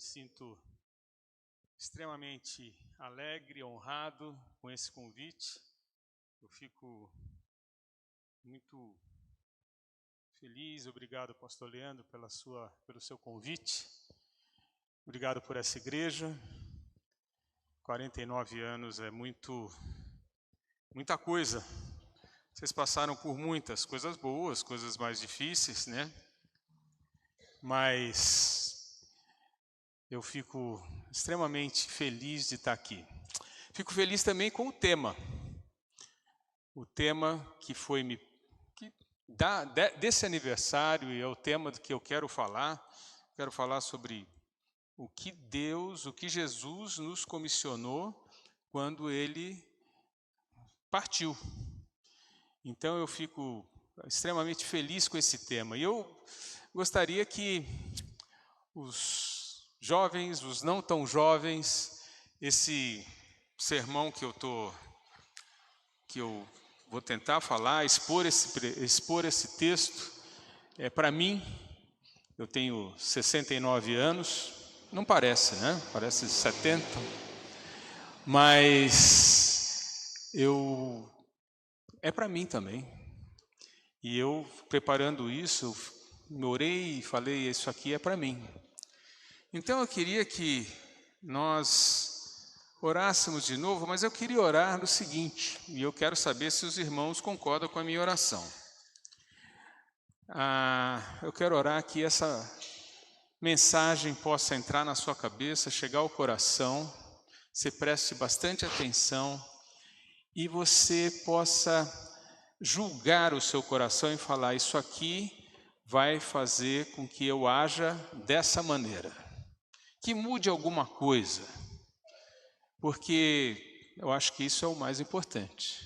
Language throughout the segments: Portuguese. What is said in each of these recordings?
Me sinto extremamente alegre, honrado com esse convite. Eu fico muito feliz. Obrigado, pastor Leandro, pelo seu convite. Obrigado por essa igreja. 49 anos é muita coisa. Vocês passaram por muitas coisas boas, coisas mais difíceis, né? Mas eu fico extremamente feliz de estar aqui. Fico feliz também com o tema. O tema desse aniversário, e é o tema que eu quero falar. Quero falar sobre o que Jesus nos comissionou quando Ele partiu. Então eu fico extremamente feliz com esse tema. E eu gostaria que os jovens, os não tão jovens, esse sermão que eu vou tentar falar, expor esse texto, para mim, eu tenho 69 anos, não parece, né? Parece 70, mas é para mim também. E eu, preparando isso, eu orei e falei, isso aqui é para mim. Então eu queria que nós orássemos de novo, mas eu queria orar no seguinte, e eu quero saber se os irmãos concordam com a minha oração. Eu quero orar que essa mensagem possa entrar na sua cabeça, chegar ao coração, você preste bastante atenção e você possa julgar o seu coração e falar, isso aqui vai fazer com que eu haja dessa maneira. Que mude alguma coisa, porque eu acho que isso é o mais importante,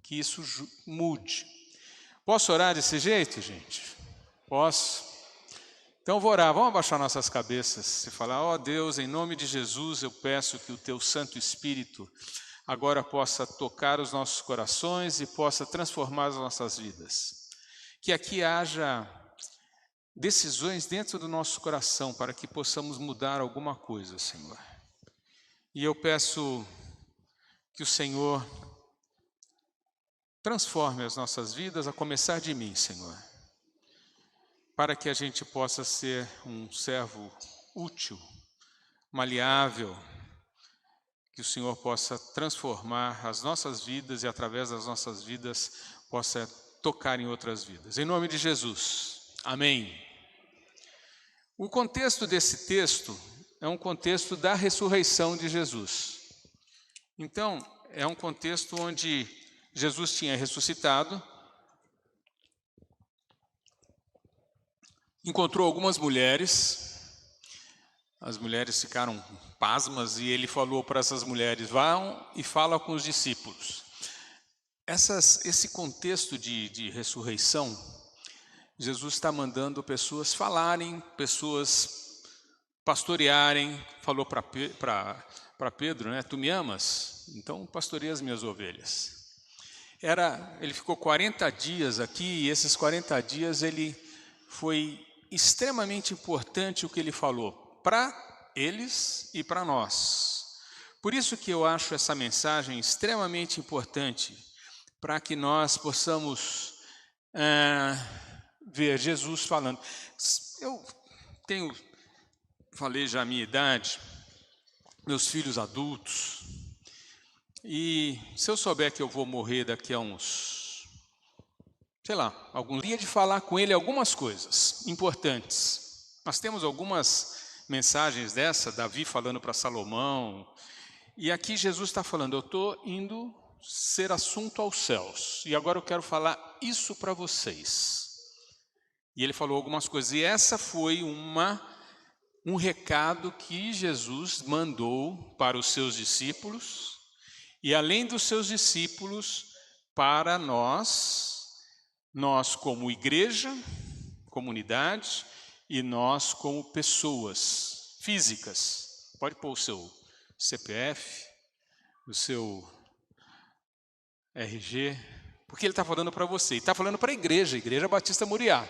que isso mude. Posso orar desse jeito, gente? Posso? Então vou orar, vamos abaixar nossas cabeças e falar, ó Deus, em nome de Jesus eu peço que o Teu Santo Espírito agora possa tocar os nossos corações e possa transformar as nossas vidas. Que aqui haja decisões dentro do nosso coração para que possamos mudar alguma coisa, Senhor. E eu peço que o Senhor transforme as nossas vidas, a começar de mim, Senhor, para que a gente possa ser um servo útil, maleável, que o Senhor possa transformar as nossas vidas e através das nossas vidas possa tocar em outras vidas. Em nome de Jesus. Amém. O contexto desse texto é um contexto da ressurreição de Jesus. Então, é um contexto onde Jesus tinha ressuscitado, encontrou algumas mulheres, as mulheres ficaram pasmas e ele falou para essas mulheres, vão e fala com os discípulos. Esse contexto de ressurreição, Jesus está mandando pessoas falarem, pessoas pastorearem. Falou para Pedro, né? Tu me amas? Então pastoreia as minhas ovelhas. Ele ficou 40 dias aqui e esses 40 dias foi extremamente importante o que ele falou para eles e para nós. Por isso que eu acho essa mensagem extremamente importante para que nós possamos ver Jesus falando. Eu falei já a minha idade, meus filhos adultos, e se eu souber que eu vou morrer daqui a algum dia de falar com ele algumas coisas importantes. Nós temos algumas mensagens Davi falando para Salomão, e aqui Jesus está falando, eu estou indo ser assunto aos céus, e agora eu quero falar isso para vocês. E ele falou algumas coisas, e essa foi um recado que Jesus mandou para os seus discípulos, e além dos seus discípulos, para nós como igreja, comunidade, e nós como pessoas físicas. Pode pôr o seu CPF, o seu RG, porque ele está falando para você, e está falando para a Igreja Batista Moriá.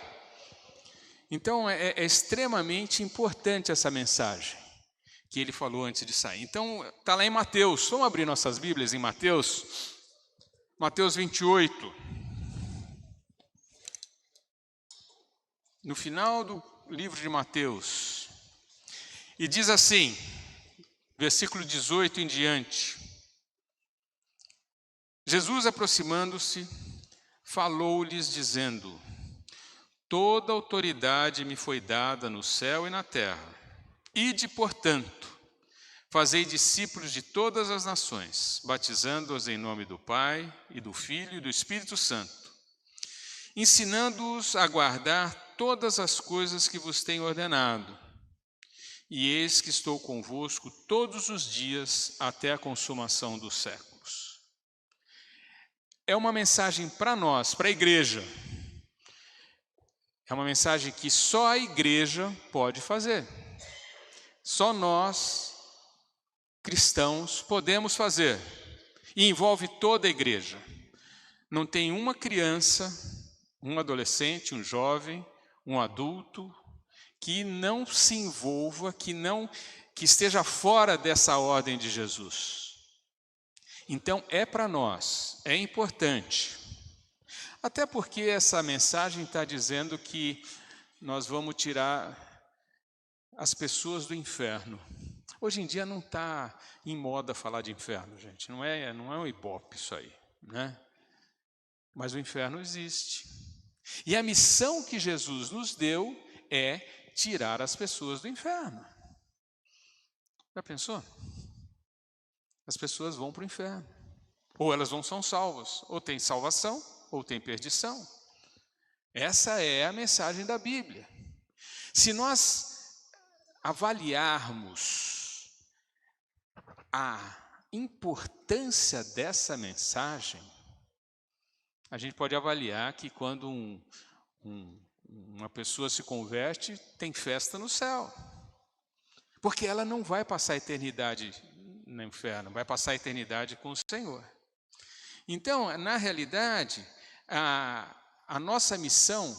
Então é extremamente importante essa mensagem. que ele falou antes de sair. Então, está lá em Mateus. Vamos abrir nossas Bíblias em Mateus. Mateus 28. No final do livro de Mateus. E diz assim, versículo 18 em diante. Jesus, aproximando-se, falou-lhes dizendo: toda autoridade me foi dada no céu e na terra. Ide, portanto, fazei discípulos de todas as nações, batizando-os em nome do Pai, e do Filho e do Espírito Santo, ensinando-os a guardar todas as coisas que vos tenho ordenado. E eis que estou convosco todos os dias até a consumação dos séculos. É uma mensagem para nós, para a igreja. É uma mensagem que só a igreja pode fazer. Só nós, cristãos, podemos fazer. E envolve toda a igreja. Não tem uma criança, um adolescente, um jovem, um adulto, que não se envolva, que esteja fora dessa ordem de Jesus. Então, é para nós, é importante. Até porque essa mensagem está dizendo que nós vamos tirar as pessoas do inferno. Hoje em dia não está em moda falar de inferno, gente. Não é um ibope isso aí, né? Mas o inferno existe. E a missão que Jesus nos deu é tirar as pessoas do inferno. Já pensou? As pessoas vão para o inferno. Ou elas não são salvas. Ou tem salvação, ou tem perdição. Essa é a mensagem da Bíblia. Se nós avaliarmos a importância dessa mensagem, a gente pode avaliar que quando uma pessoa se converte, tem festa no céu. Porque ela não vai passar a eternidade no inferno, vai passar a eternidade com o Senhor. Então, na realidade, a nossa missão,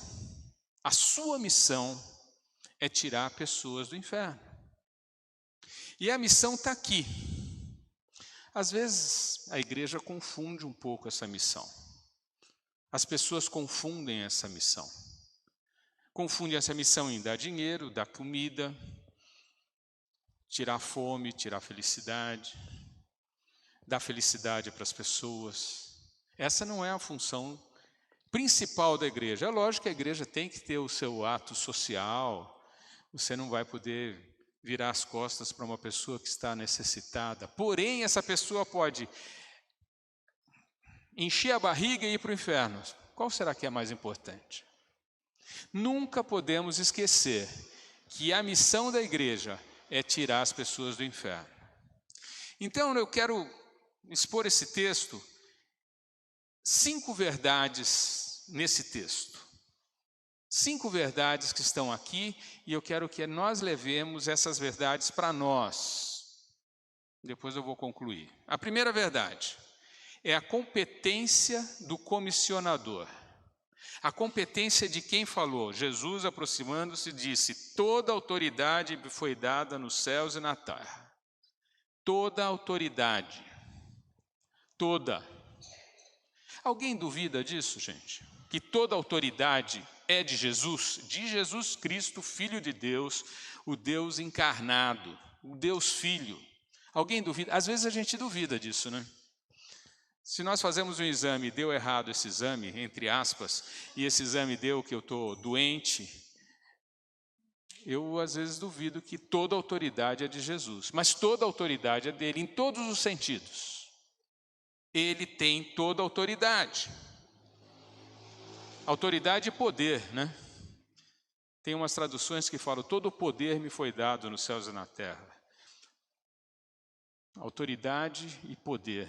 a sua missão, é tirar pessoas do inferno. E a missão está aqui. Às vezes, a igreja confunde um pouco essa missão. As pessoas confundem essa missão. Confundem essa missão em dar dinheiro, dar comida, tirar fome, tirar felicidade, dar felicidade para as pessoas. Essa não é a função principal da igreja. É lógico que a igreja tem que ter o seu ato social. Você não vai poder virar as costas para uma pessoa que está necessitada. Porém, essa pessoa pode encher a barriga e ir para o inferno. Qual será que é mais importante? Nunca podemos esquecer que a missão da igreja é tirar as pessoas do inferno. Então, eu quero expor esse texto, 5 verdades nesse texto. 5 verdades que estão aqui, e eu quero que nós levemos essas verdades para nós. Depois eu vou concluir. A primeira verdade é a competência do comissionador. A competência de quem falou. Jesus, aproximando-se, disse: toda autoridade me foi dada nos céus e na terra. Toda autoridade. Toda. Alguém duvida disso, gente? Que toda autoridade é de Jesus Cristo, Filho de Deus, o Deus encarnado, o Deus Filho. Alguém duvida? Às vezes a gente duvida disso, né? Se nós fazemos um exame e deu errado esse exame, entre aspas, e esse exame deu que eu estou doente, eu às vezes duvido que toda autoridade é de Jesus. Mas toda autoridade é dele em todos os sentidos. Ele tem toda autoridade. Autoridade e poder, né? Tem umas traduções que falam: todo o poder me foi dado nos céus e na terra. Autoridade e poder.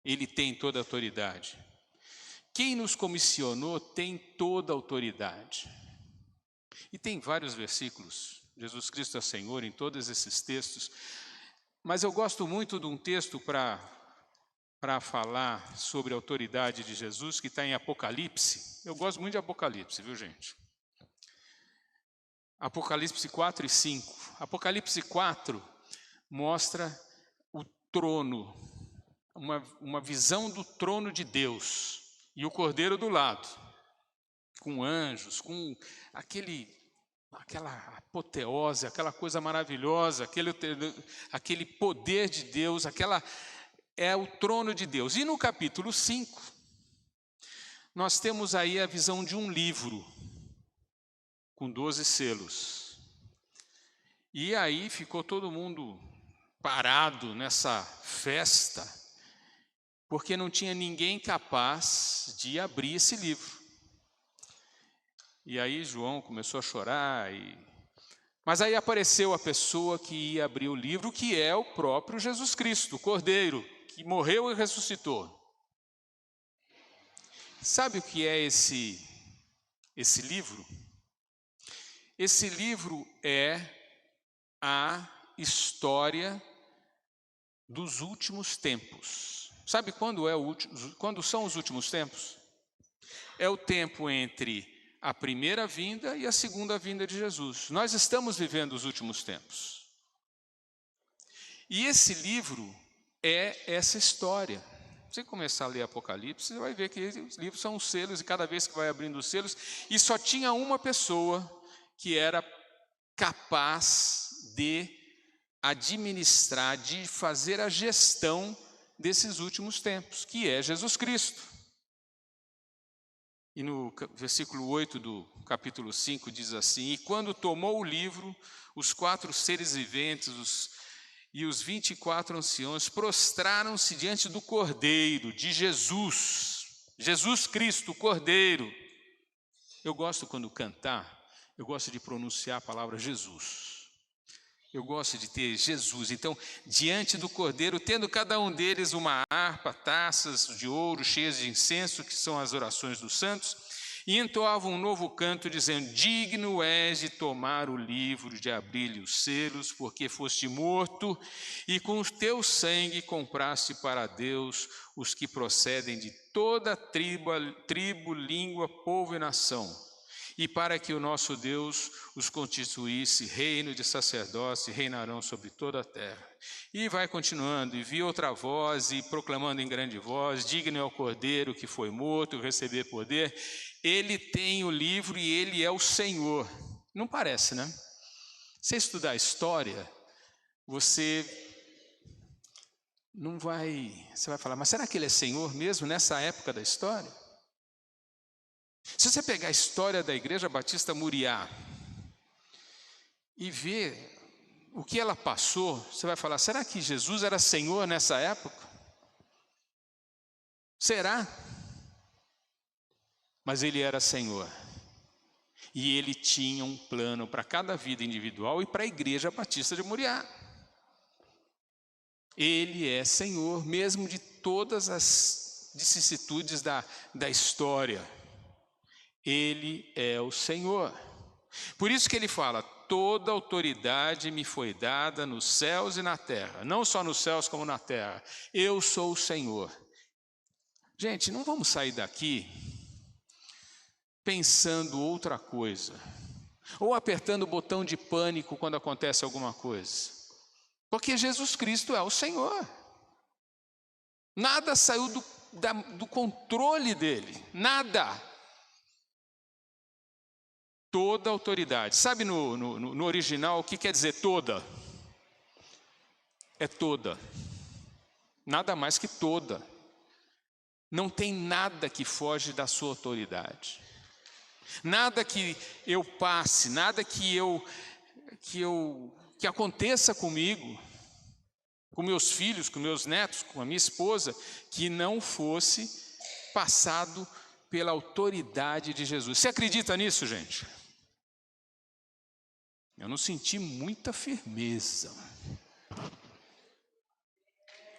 Ele tem toda a autoridade. Quem nos comissionou tem toda a autoridade. E tem vários versículos. Jesus Cristo é Senhor em todos esses textos. Mas eu gosto muito de um texto para falar sobre a autoridade de Jesus, que está em Apocalipse. Eu gosto muito de Apocalipse, viu, gente? Apocalipse 4 e 5. Apocalipse 4 mostra o trono, uma visão do trono de Deus e o Cordeiro do lado, com anjos, com aquela apoteose, aquela coisa maravilhosa, aquele poder de Deus, é o trono de Deus. E no capítulo 5, nós temos aí a visão de um livro com 12 selos. E aí ficou todo mundo parado nessa festa, porque não tinha ninguém capaz de abrir esse livro. E aí João começou a chorar, mas aí apareceu a pessoa que ia abrir o livro, que é o próprio Jesus Cristo, o Cordeiro, que morreu e ressuscitou. Sabe o que é esse livro? Esse livro é a história dos últimos tempos. Sabe quando são os últimos tempos? É o tempo entre a primeira vinda e a segunda vinda de Jesus. Nós estamos vivendo os últimos tempos. E esse livro é essa história. Se você começar a ler Apocalipse, você vai ver que os livros são os selos, e cada vez que vai abrindo os selos, e só tinha uma pessoa que era capaz de administrar, de fazer a gestão desses últimos tempos, que é Jesus Cristo. E no versículo 8 do capítulo 5 diz assim: e quando tomou o livro, os 4 seres viventes e os 24 anciãos prostraram-se diante do Cordeiro, de Jesus Cristo, o Cordeiro. Eu gosto quando cantar, eu gosto de pronunciar a palavra Jesus. Eu gosto de ter Jesus. Então, diante do Cordeiro, tendo cada um deles uma harpa, taças de ouro cheias de incenso, que são as orações dos santos, e entoavam um novo canto, dizendo: digno és de tomar o livro, de abrir-lhe os selos, porque foste morto, e com o teu sangue compraste para Deus os que procedem de toda tribo, língua, povo e nação. E para que o nosso Deus os constituísse reino de sacerdócio, reinarão sobre toda a terra. E vai continuando, e vi outra voz, e proclamando em grande voz: digno é o Cordeiro que foi morto, receber poder. Ele tem o livro e ele é o Senhor. Não parece, né? Se estudar história, você vai falar, mas será que ele é Senhor mesmo nessa época da história? Se você pegar a história da Igreja Batista Muriá e ver o que ela passou, você vai falar, será que Jesus era Senhor nessa época? Será? Mas ele era Senhor. E ele tinha um plano para cada vida individual e para a Igreja Batista de Muriá. Ele é Senhor, mesmo de todas as vicissitudes da história. Ele é o Senhor. Por isso que ele fala: toda autoridade me foi dada nos céus e na terra. Não só nos céus como na terra. Eu sou o Senhor. Gente, não vamos sair daqui pensando outra coisa, ou apertando o botão de pânico quando acontece alguma coisa. Porque Jesus Cristo é o Senhor. Nada saiu do controle dele. Nada. Toda autoridade. Sabe no original o que quer dizer toda? É toda. Nada mais que toda. Não tem nada que foge da sua autoridade. Nada que eu passe, nada que aconteça comigo, com meus filhos, com meus netos, com a minha esposa, que não fosse passado pela autoridade de Jesus. Você acredita nisso, gente? Eu não senti muita firmeza.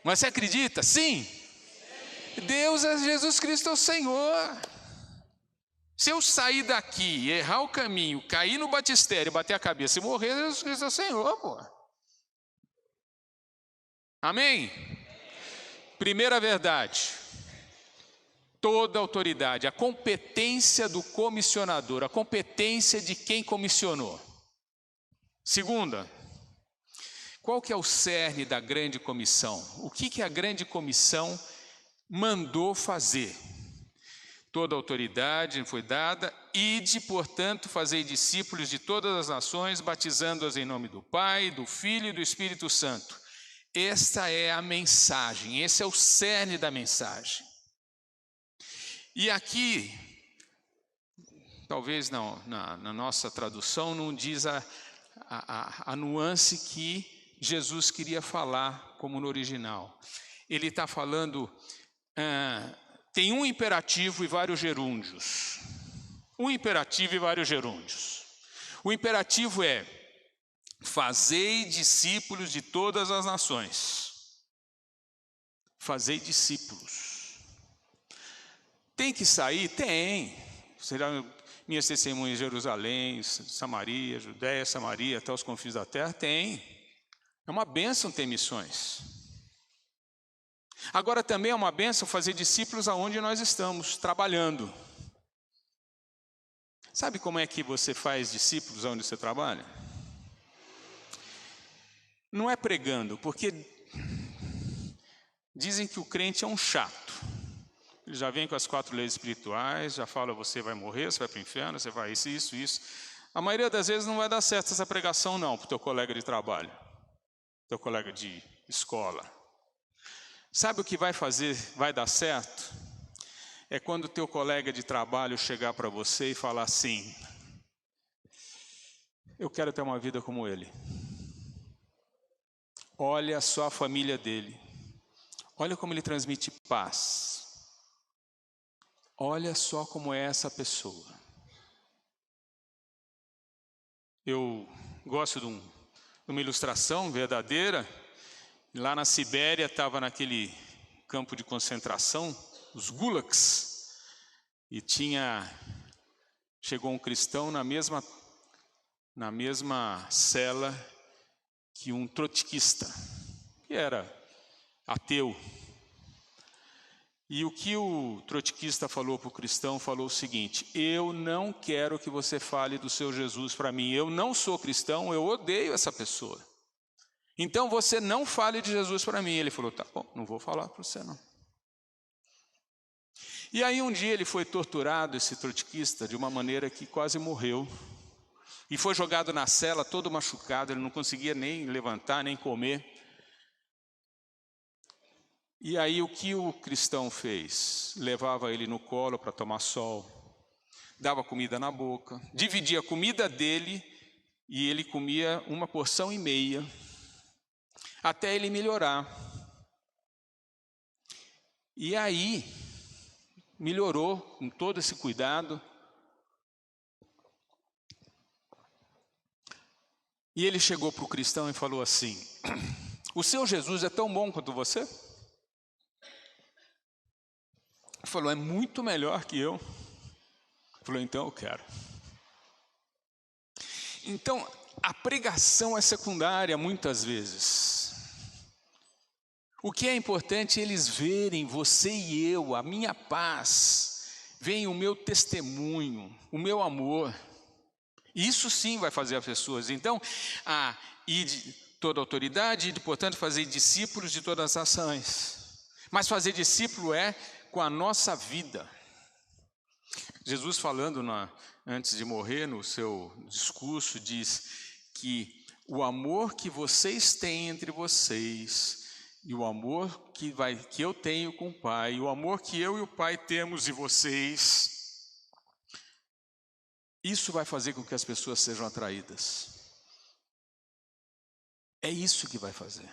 Mas você acredita? Sim. Deus é Jesus Cristo, é o Senhor. Se eu sair daqui, errar o caminho, cair no batistério, bater a cabeça e morrer, Jesus Cristo é o Senhor, pô. Amém? Primeira verdade. Toda autoridade, a competência do comissionador, a competência de quem comissionou. Segunda, Qual que é o cerne da grande comissão? O que a grande comissão mandou fazer? Toda autoridade foi dada, ide, portanto, fazei discípulos de todas as nações, batizando-as em nome do Pai, do Filho e do Espírito Santo. Esta é a mensagem, esse é o cerne da mensagem. E aqui, talvez na nossa tradução não diz a nuance que Jesus queria falar, como no original. Ele está falando... tem um imperativo e vários gerúndios. Um imperativo e vários gerúndios. O imperativo é: fazei discípulos de todas as nações. Fazei discípulos. Tem que sair? Tem. Serão minhas testemunhas em Jerusalém, Samaria, Judéia, Samaria, até os confins da terra? Tem. É uma bênção ter missões. Agora também é uma bênção fazer discípulos aonde nós estamos, trabalhando. Sabe como é que você faz discípulos aonde você trabalha? Não é pregando, porque dizem que o crente é um chato. Ele já vem com as 4 leis espirituais, já fala: você vai morrer, você vai para o inferno, você vai isso. A maioria das vezes não vai dar certo essa pregação não, para o teu colega de trabalho, teu colega de escola. Sabe o que vai fazer, vai dar certo? É quando o teu colega de trabalho chegar para você e falar assim: eu quero ter uma vida como ele. Olha só a família dele. Olha como ele transmite paz. Olha só como é essa pessoa. Eu gosto de uma ilustração verdadeira. Lá na Sibéria, estava naquele campo de concentração, os gulags, e chegou um cristão na mesma cela que um trotskista, que era ateu. E o que o trotskista falou para o cristão, falou o seguinte: eu não quero que você fale do seu Jesus para mim, eu não sou cristão, eu odeio essa pessoa. Então você não fale de Jesus para mim. Ele falou: tá bom, não vou falar para você não. E aí um dia ele foi torturado, esse trotskista, de uma maneira que quase morreu. E foi jogado na cela todo machucado, ele não conseguia nem levantar, nem comer. E aí o que o cristão fez? Levava ele no colo para tomar sol, dava comida na boca, dividia a comida dele e ele comia 1,5 porções, até ele melhorar. E aí, melhorou com todo esse cuidado. E ele chegou para o cristão e falou assim: o seu Jesus é tão bom quanto você? Ele falou: é muito melhor que eu. Ele falou: então eu quero. Então, a pregação é secundária muitas vezes. O que é importante é eles verem você e eu, a minha paz, veem o meu testemunho, o meu amor. Isso sim vai fazer as pessoas. Então, ide toda autoridade, ide, portanto, fazer discípulos de todas as nações. Mas fazer discípulo é com a nossa vida. Jesus, falando antes de morrer, no seu discurso, diz que o amor que vocês têm entre vocês e o amor que eu tenho com o Pai, o amor que eu e o Pai temos em vocês, isso vai fazer com que as pessoas sejam atraídas. É isso que vai fazer.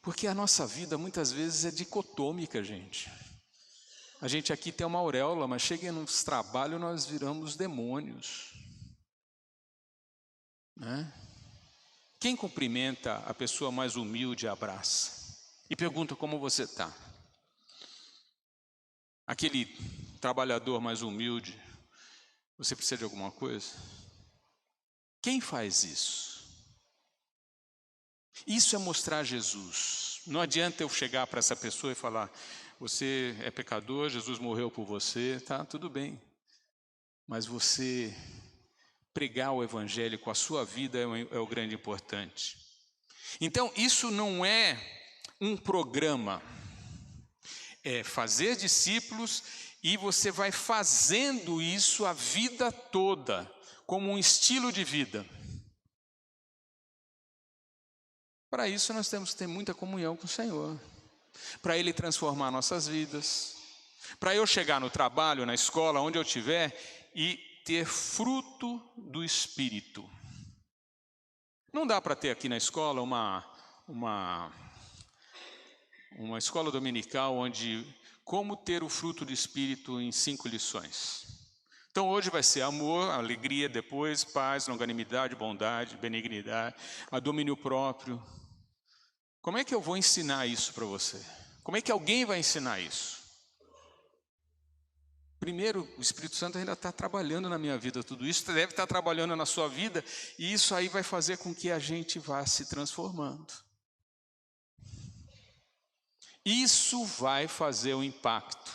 Porque a nossa vida muitas vezes é dicotômica, gente. A gente aqui tem uma auréola, mas chega nos trabalhos nós viramos demônios. Né? Quem cumprimenta a pessoa mais humilde, abraça e pergunta como você está. Aquele trabalhador mais humilde, você precisa de alguma coisa? Quem faz isso? Isso é mostrar Jesus. Não adianta eu chegar para essa pessoa e falar: você é pecador, Jesus morreu por você, tá, tudo bem. Mas você pregar o evangelho com a sua vida é o grande importante. Então, isso não é um programa, é fazer discípulos e você vai fazendo isso a vida toda, como um estilo de vida. Para isso nós temos que ter muita comunhão com o Senhor, para Ele transformar nossas vidas, para eu chegar no trabalho, na escola, onde eu estiver, e ter fruto do Espírito. Não dá para ter aqui na escola uma escola dominical onde como ter o fruto do Espírito em 5 lições. Então hoje vai ser amor, alegria, depois paz, longanimidade, bondade, benignidade, a domínio próprio. Como é que eu vou ensinar isso para você? Como é que alguém vai ensinar isso? Primeiro, o Espírito Santo ainda está trabalhando na minha vida, tudo isso deve estar trabalhando na sua vida, e isso aí vai fazer com que a gente vá se transformando. Isso vai fazer o impacto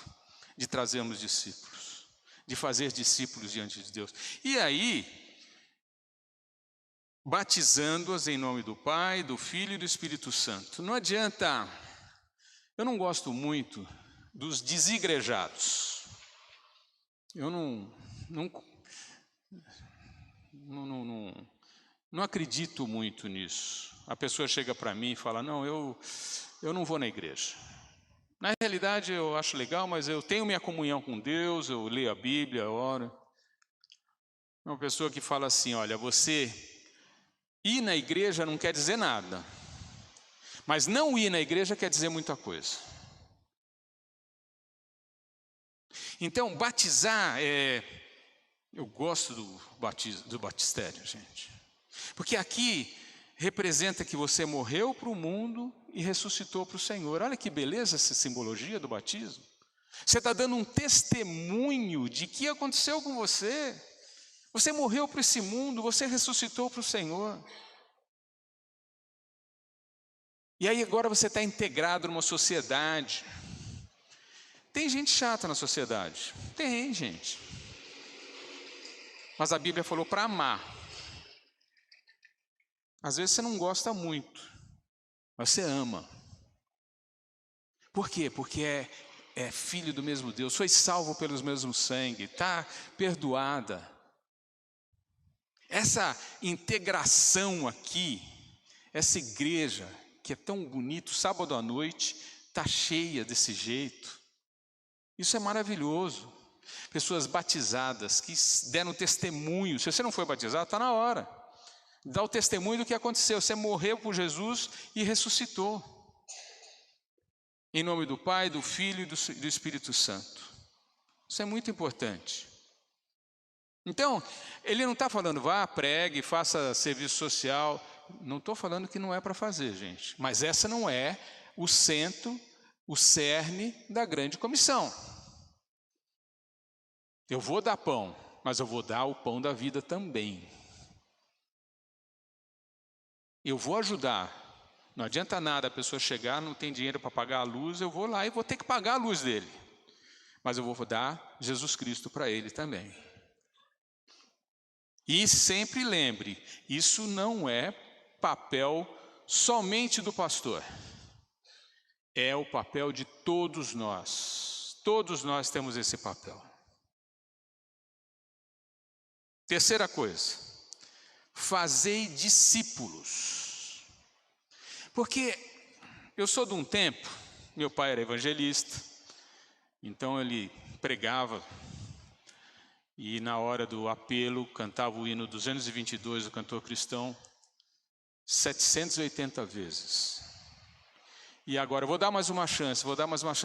de trazermos discípulos, de fazer discípulos diante de Deus. E aí, batizando-as em nome do Pai, do Filho e do Espírito Santo. Não adianta, eu não gosto muito dos desigrejados. Eu não acredito muito nisso. A pessoa chega para mim e fala, não, eu não vou na igreja. Na realidade eu acho legal, mas eu tenho minha comunhão com Deus, eu leio a Bíblia, oro. Uma pessoa que fala assim, olha, você ir na igreja não quer dizer nada, mas não ir na igreja quer dizer muita coisa. Então, batizar eu gosto do batistério, gente. Porque aqui representa que você morreu para o mundo e ressuscitou para o Senhor. Olha que beleza essa simbologia do batismo. Você está dando um testemunho de que aconteceu com você. Você morreu para esse mundo, você ressuscitou para o Senhor. E aí agora você está integrado numa sociedade. Tem gente chata na sociedade. Tem, gente. Mas a Bíblia falou para amar. Às vezes você não gosta muito, mas você ama. Por quê? Porque é filho do mesmo Deus, foi salvo pelos mesmos sangue, está perdoada. Essa integração aqui, essa igreja que é tão bonito, sábado à noite, está cheia desse jeito. Isso é maravilhoso. Pessoas batizadas que deram testemunho. Se você não foi batizado, está na hora. Dá o testemunho do que aconteceu. Você morreu por Jesus e ressuscitou. Em nome do Pai, do Filho e do Espírito Santo. Isso é muito importante. Então, ele não está falando, vá, pregue, faça serviço social. Não estou falando que não é para fazer, gente. Mas essa não é o centro, o cerne da grande comissão. Eu vou dar pão, mas eu vou dar o pão da vida também. Eu vou ajudar. Não adianta nada a pessoa chegar, não tem dinheiro para pagar a luz, eu vou lá e vou ter que pagar a luz dele. Mas eu vou dar Jesus Cristo para ele também. E sempre lembre, isso não é papel somente do pastor. É o papel de todos nós. Todos nós temos esse papel. Terceira coisa, fazei discípulos. Porque eu sou de um tempo, meu pai era evangelista, então ele pregava e na hora do apelo cantava o hino 222 do cantor cristão 780 vezes. E agora, vou dar mais uma chance.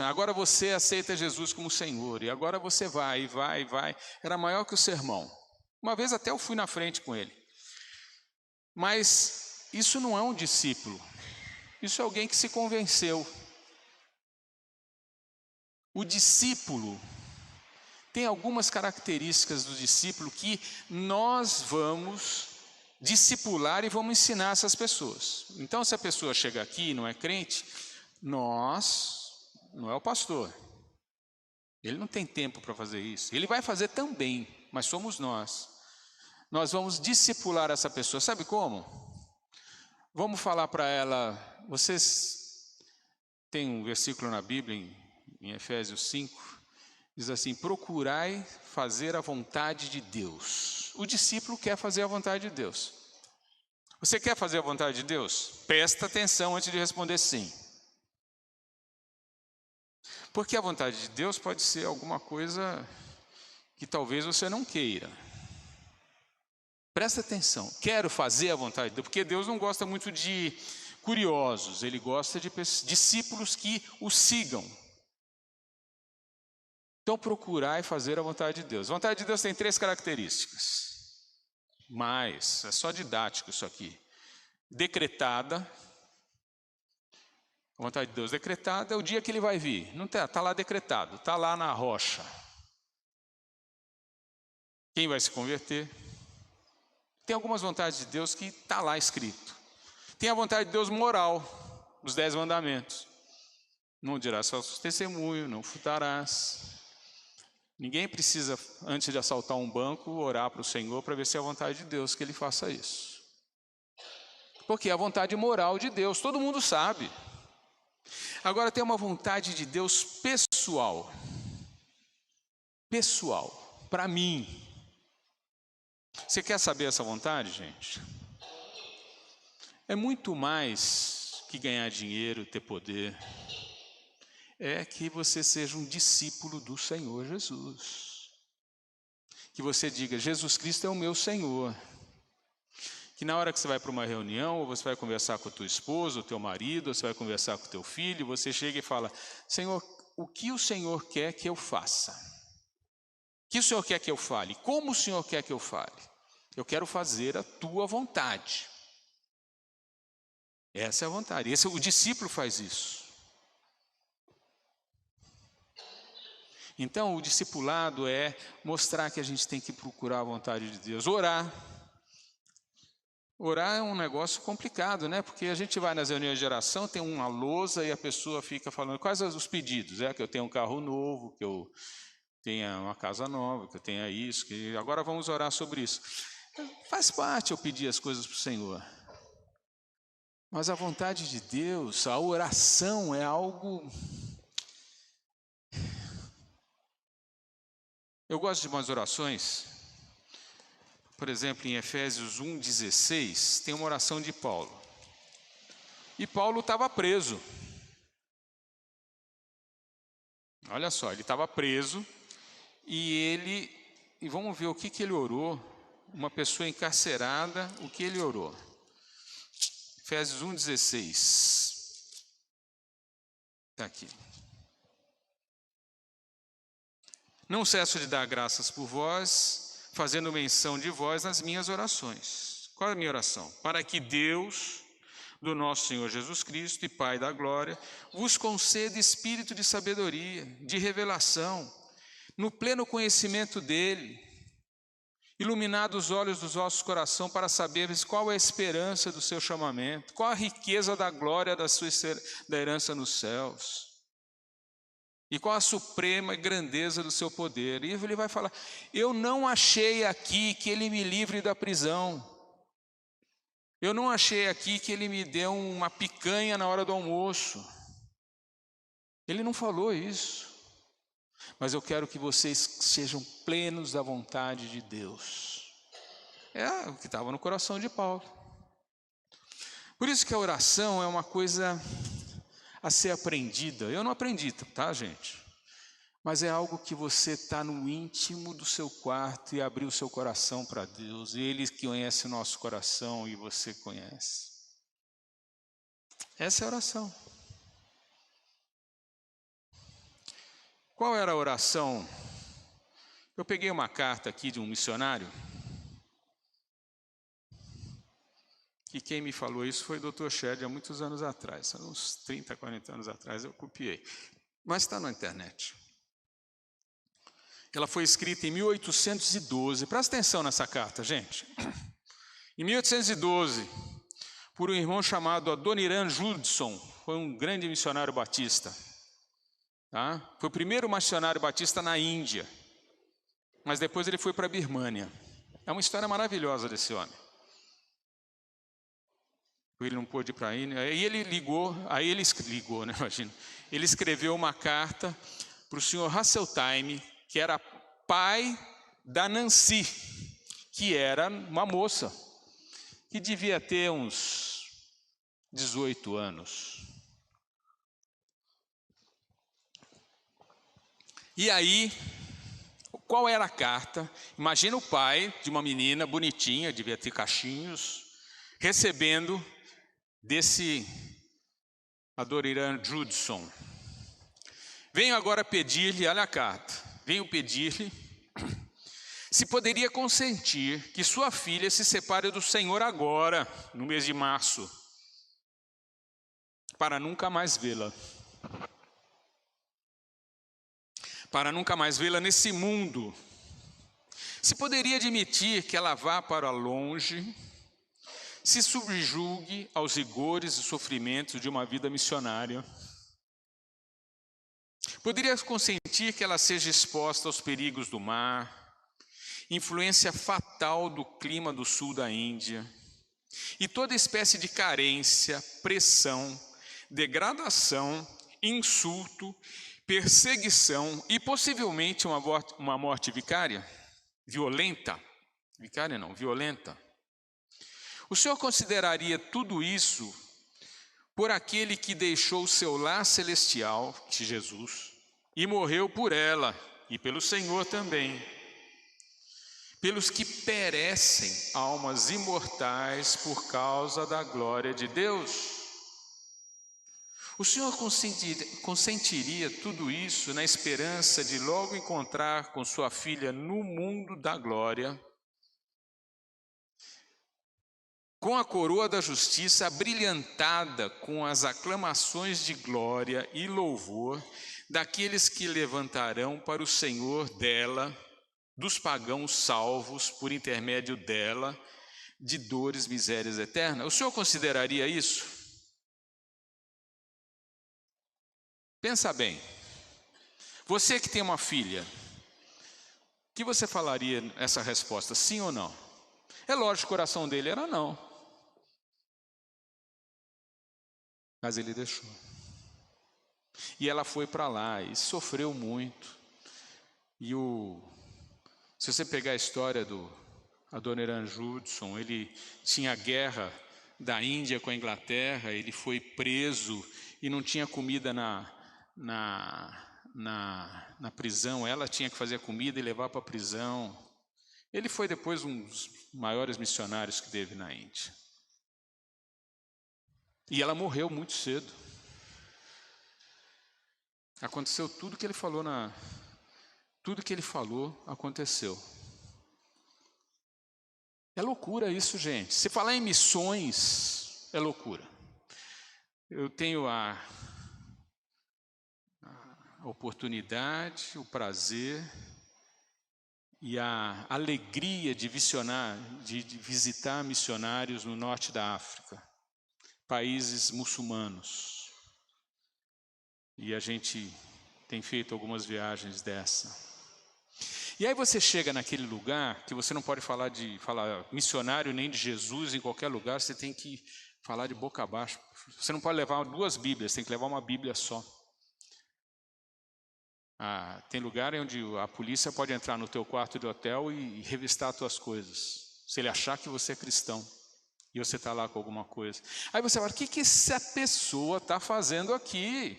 Agora você aceita Jesus como Senhor, e agora você vai. Era maior que o sermão. Uma vez até eu fui na frente com ele. Mas isso não é um discípulo. Isso é alguém que se convenceu. O discípulo tem algumas características do discípulo que nós vamos discipular e vamos ensinar essas pessoas. Então, se a pessoa chega aqui e não é crente, não é o pastor. Ele não tem tempo para fazer isso. Ele vai fazer também, mas somos nós. Nós vamos discipular essa pessoa. Sabe como? Vamos falar para ela, vocês têm um versículo na Bíblia, em Efésios 5, diz assim: procurai fazer a vontade de Deus. O discípulo quer fazer a vontade de Deus. Você quer fazer a vontade de Deus? Presta atenção antes de responder sim. Porque a vontade de Deus pode ser alguma coisa que talvez você não queira. Presta atenção, quero fazer a vontade de Deus, porque Deus não gosta muito de curiosos, Ele gosta de discípulos que o sigam. Então procurai fazer a vontade de Deus. A vontade de Deus tem 3 características, mas é só didático isso aqui. Decretada, a vontade de Deus decretada é o dia que Ele vai vir, não está lá decretado, está lá na rocha. Quem vai se converter? Tem algumas vontades de Deus que está lá escrito. Tem a vontade de Deus moral, os 10 mandamentos. Não dirás falso testemunho, não furtarás. Ninguém precisa, antes de assaltar um banco, orar para o Senhor para ver se é a vontade de Deus que ele faça isso. Porque é a vontade moral de Deus, todo mundo sabe. Agora tem uma vontade de Deus pessoal. Pessoal, para mim. Você quer saber essa vontade, gente? É muito mais que ganhar dinheiro, ter poder. É que você seja um discípulo do Senhor Jesus. Que você diga, Jesus Cristo é o meu Senhor. Que na hora que você vai para uma reunião, ou você vai conversar com a tua esposa, o teu marido, ou você vai conversar com o teu filho, você chega e fala, Senhor, o que o Senhor quer que eu faça? O que o Senhor quer que eu fale? Como o Senhor quer que eu fale? Eu quero fazer a tua vontade. Essa é a vontade. O discípulo faz isso. Então, o discipulado é mostrar que a gente tem que procurar a vontade de Deus. Orar. Orar é um negócio complicado, né? Porque a gente vai nas reuniões de oração, tem uma lousa e a pessoa fica falando quais os pedidos. Que eu tenha um carro novo, que eu tenha uma casa nova, que eu tenha isso. Que agora vamos orar sobre isso. Faz parte eu pedir as coisas para o Senhor. Mas a vontade de Deus, a oração é algo... Eu gosto de umas orações, por exemplo, em Efésios 1,16, tem uma oração de Paulo. E Paulo estava preso. Olha só, ele estava preso e vamos ver o que ele orou. Uma pessoa encarcerada, o que ele orou? Efésios 1,16. Está aqui. Não cesso de dar graças por vós, fazendo menção de vós nas minhas orações. Qual é a minha oração? Para que Deus, do nosso Senhor Jesus Cristo e Pai da glória, vos conceda espírito de sabedoria, de revelação, no pleno conhecimento dele, iluminados os olhos dos vossos corações para saberes qual é a esperança do seu chamamento, qual a riqueza da glória da herança nos céus. E qual a suprema grandeza do seu poder. E ele vai falar, eu não achei aqui que ele me livre da prisão. Eu não achei aqui que ele me deu uma picanha na hora do almoço. Ele não falou isso. Mas eu quero que vocês sejam plenos da vontade de Deus. É o que estava no coração de Paulo. Por isso que a oração é uma coisa a ser aprendida. Eu não aprendi, tá, gente? Mas é algo que você está no íntimo do seu quarto e abrir o seu coração para Deus. E Ele que conhece o nosso coração e você conhece. Essa é a oração. Qual era a oração? Eu peguei uma carta aqui de um missionário. E quem me falou isso foi o Dr. Shed há muitos anos atrás, uns 30, 40 anos atrás eu copiei. Mas está na internet. Ela foi escrita em 1812, presta atenção nessa carta, gente. Em 1812, por um irmão chamado Adoniran Judson, foi um grande missionário batista. Tá? Foi o primeiro missionário batista na Índia, mas depois ele foi para a Birmânia. É uma história maravilhosa desse homem. ele não pôde ir para aí, né? Aí ele ligou, né, imagina. Ele escreveu uma carta para o senhor Hasseltine, que era pai da Nancy, que era uma moça, que devia ter uns 18 anos. E aí, qual era a carta? Imagina o pai de uma menina bonitinha, devia ter cachinhos, recebendo desse Adoniran Judson. Venho agora pedir-lhe, olha a carta, venho pedir-lhe se poderia consentir que sua filha se separe do Senhor agora, no mês de março, para nunca mais vê-la. Para nunca mais vê-la nesse mundo. Se poderia admitir que ela vá para longe, se subjugue aos rigores e sofrimentos de uma vida missionária. Poderia consentir que ela seja exposta aos perigos do mar, influência fatal do clima do sul da Índia, e toda espécie de carência, pressão, degradação, insulto, perseguição e possivelmente uma morte violenta. O Senhor consideraria tudo isso por aquele que deixou o seu lar celestial, Jesus, e morreu por ela e pelo Senhor também, pelos que perecem, almas imortais por causa da glória de Deus? O Senhor consentiria tudo isso na esperança de logo encontrar com sua filha no mundo da glória, com a coroa da justiça abrilhantada com as aclamações de glória e louvor daqueles que levantarão para o Senhor dela, dos pagãos salvos por intermédio dela, de dores, misérias eternas? O Senhor consideraria isso? Pensa bem, você que tem uma filha, o que você falaria nessa resposta, sim ou não? É lógico, o coração dele era não. Mas ele deixou. E ela foi para lá e sofreu muito. Se você pegar a história do Adoniran Judson, ele tinha a guerra da Índia com a Inglaterra, ele foi preso e não tinha comida na prisão, ela tinha que fazer a comida e levar para a prisão. Ele foi depois um dos maiores missionários que teve na Índia. E ela morreu muito cedo. Aconteceu tudo que ele falou tudo que ele falou aconteceu. É loucura isso, gente. Se falar em missões, é loucura. Eu tenho a oportunidade, o prazer e a alegria de visitar missionários no norte da África, países muçulmanos. E a gente tem feito algumas viagens dessa. E aí você chega naquele lugar que você não pode falar missionário nem de Jesus em qualquer lugar, você tem que falar de boca abaixo. Você não pode levar 2 Bíblias, tem que levar uma Bíblia só. Tem lugar onde a polícia pode entrar no teu quarto de hotel e revistar as tuas coisas, se ele achar que você é cristão e você está lá com alguma coisa. Aí você fala, o que essa pessoa está fazendo aqui?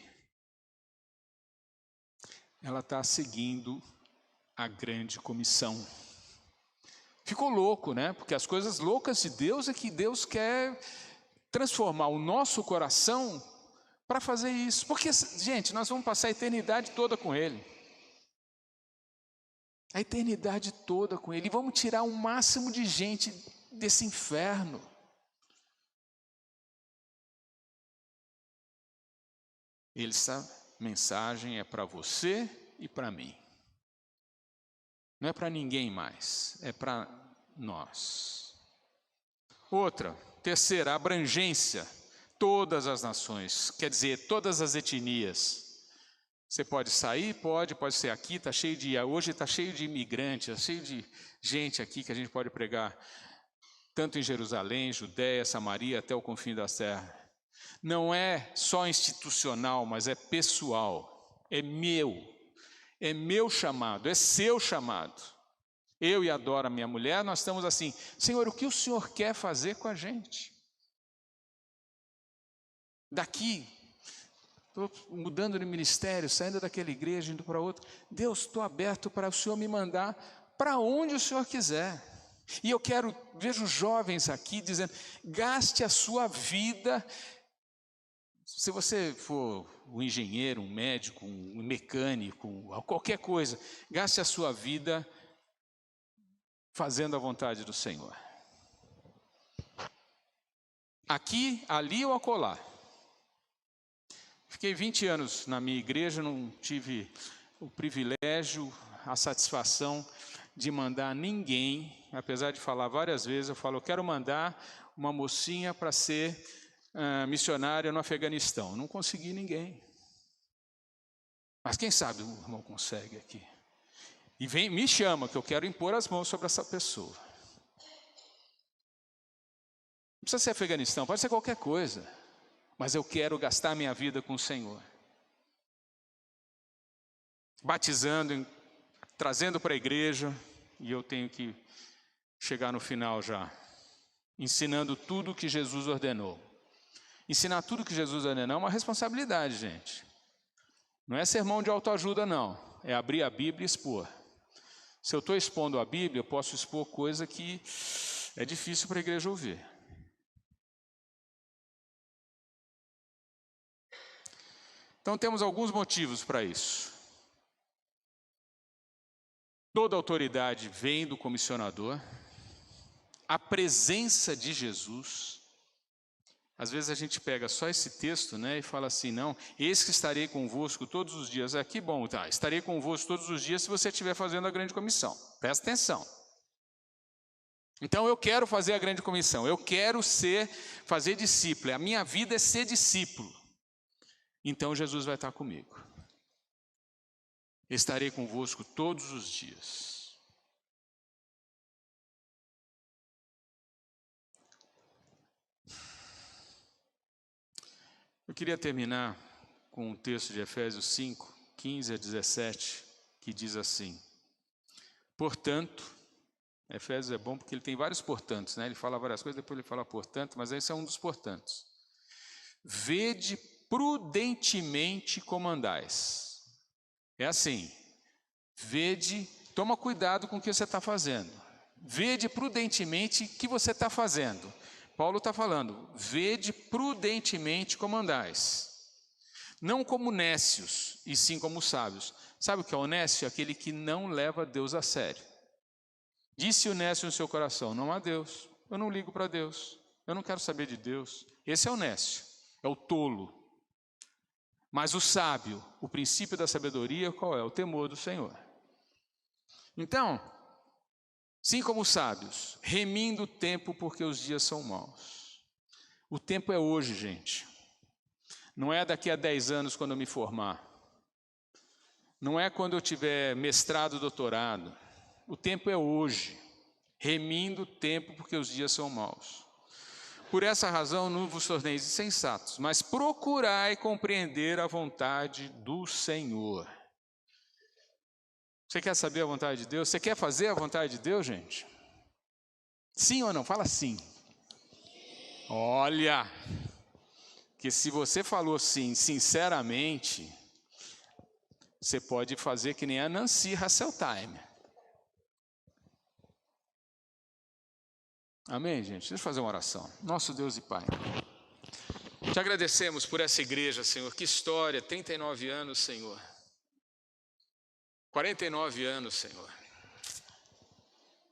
Ela está seguindo a grande comissão. Ficou louco, né? Porque as coisas loucas de Deus é que Deus quer transformar o nosso coração para fazer isso. Porque, gente, nós vamos passar a eternidade toda com Ele. A eternidade toda com Ele. E vamos tirar o máximo de gente desse inferno. Essa mensagem é para você e para mim. Não é para ninguém mais, é para nós. Terceira, abrangência. Todas as nações, quer dizer, todas as etnias. Você pode sair? Pode ser aqui, hoje está cheio de imigrantes, está cheio de gente aqui que a gente pode pregar. tanto em Jerusalém, Judéia, Samaria, até o confim da terra. Não é só institucional, mas é pessoal, é meu chamado, é seu chamado. Eu e a Dora, minha mulher, nós estamos assim: Senhor, o que o Senhor quer fazer com a gente? Daqui, estou mudando de ministério, saindo daquela igreja, indo para outra. Deus, estou aberto para o Senhor me mandar para onde o Senhor quiser. E eu vejo jovens aqui dizendo: gaste a sua vida. Se você for um engenheiro, um médico, um mecânico, qualquer coisa, gaste a sua vida fazendo a vontade do Senhor. Aqui, ali ou acolá. Fiquei 20 anos na minha igreja, não tive o privilégio, a satisfação de mandar ninguém, apesar de falar várias vezes, eu falo: eu quero mandar uma mocinha para ser missionária no Afeganistão. Não consegui ninguém. Mas quem sabe o irmão consegue aqui. E vem, me chama, que eu quero impor as mãos sobre essa pessoa. Não precisa ser Afeganistão, pode ser qualquer coisa. Mas eu quero gastar minha vida com o Senhor. Batizando, trazendo para a igreja, e eu tenho que chegar no final já. Ensinando tudo o que Jesus ordenou. Ensinar tudo o que Jesus ordenou é uma responsabilidade, gente. Não é sermão de autoajuda, não. É abrir a Bíblia e expor. Se eu estou expondo a Bíblia, eu posso expor coisa que é difícil para a igreja ouvir. Então temos alguns motivos para isso. Toda autoridade vem do comissionador. A presença de Jesus. Às vezes a gente pega só esse texto, né, e fala assim: não, eis que estarei convosco todos os dias. Que bom, tá, estarei convosco todos os dias se você estiver fazendo a grande comissão. Presta atenção. Então eu quero fazer a grande comissão, eu quero fazer discípulo, a minha vida é ser discípulo. Então Jesus vai estar comigo. Estarei convosco todos os dias. Eu queria terminar com um texto de Efésios 5, 15 a 17, que diz assim: portanto, Efésios é bom porque ele tem vários portantos, né? Ele fala várias coisas, depois ele fala portanto, mas esse é um dos portantos. Vede prudentemente como andais. É assim, toma cuidado com o que você está fazendo. Vede prudentemente o que você está fazendo. Paulo está falando: vede prudentemente como andais. Não como nécios, e sim como sábios. Sabe o que é o nécio? Aquele que não leva Deus a sério. Disse o nécio no seu coração: não há Deus, eu não ligo para Deus, eu não quero saber de Deus. Esse é o nécio, é o tolo. Mas o sábio, o princípio da sabedoria, qual é? O temor do Senhor. Então, sim como sábios, remindo o tempo porque os dias são maus. O tempo é hoje, gente. Não é daqui a 10 anos quando eu me formar. Não é quando eu tiver mestrado, doutorado. O tempo é hoje. Remindo o tempo porque os dias são maus. Por essa razão não vos torneis insensatos, mas procurai compreender a vontade do Senhor. Você quer saber a vontade de Deus? Você quer fazer a vontade de Deus, gente? Sim ou não? Fala sim. Olha, que se você falou sim, sinceramente, você pode fazer que nem a Nancy Hasseltine. Amém, gente? Deixa eu fazer uma oração. Nosso Deus e Pai, te agradecemos por essa igreja, Senhor. Que história, 39 anos, Senhor. 49 anos, Senhor.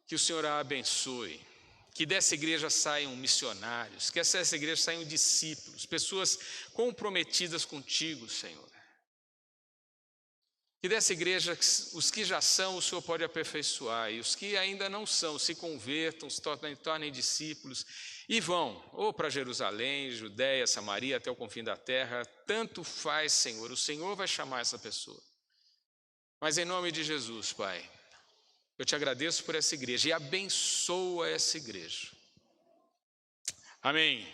Que o Senhor a abençoe. Que dessa igreja saiam missionários. Que dessa igreja saiam discípulos. Pessoas comprometidas contigo, Senhor. Que dessa igreja, os que já são, o Senhor pode aperfeiçoar. E os que ainda não são, se convertam, se tornem discípulos. E vão, ou para Jerusalém, Judéia, Samaria, até o confim da terra. Tanto faz, Senhor. O Senhor vai chamar essa pessoa. Mas em nome de Jesus, Pai, eu te agradeço por essa igreja e abençoa essa igreja. Amém.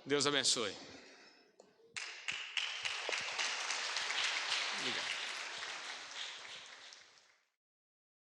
Deus abençoe.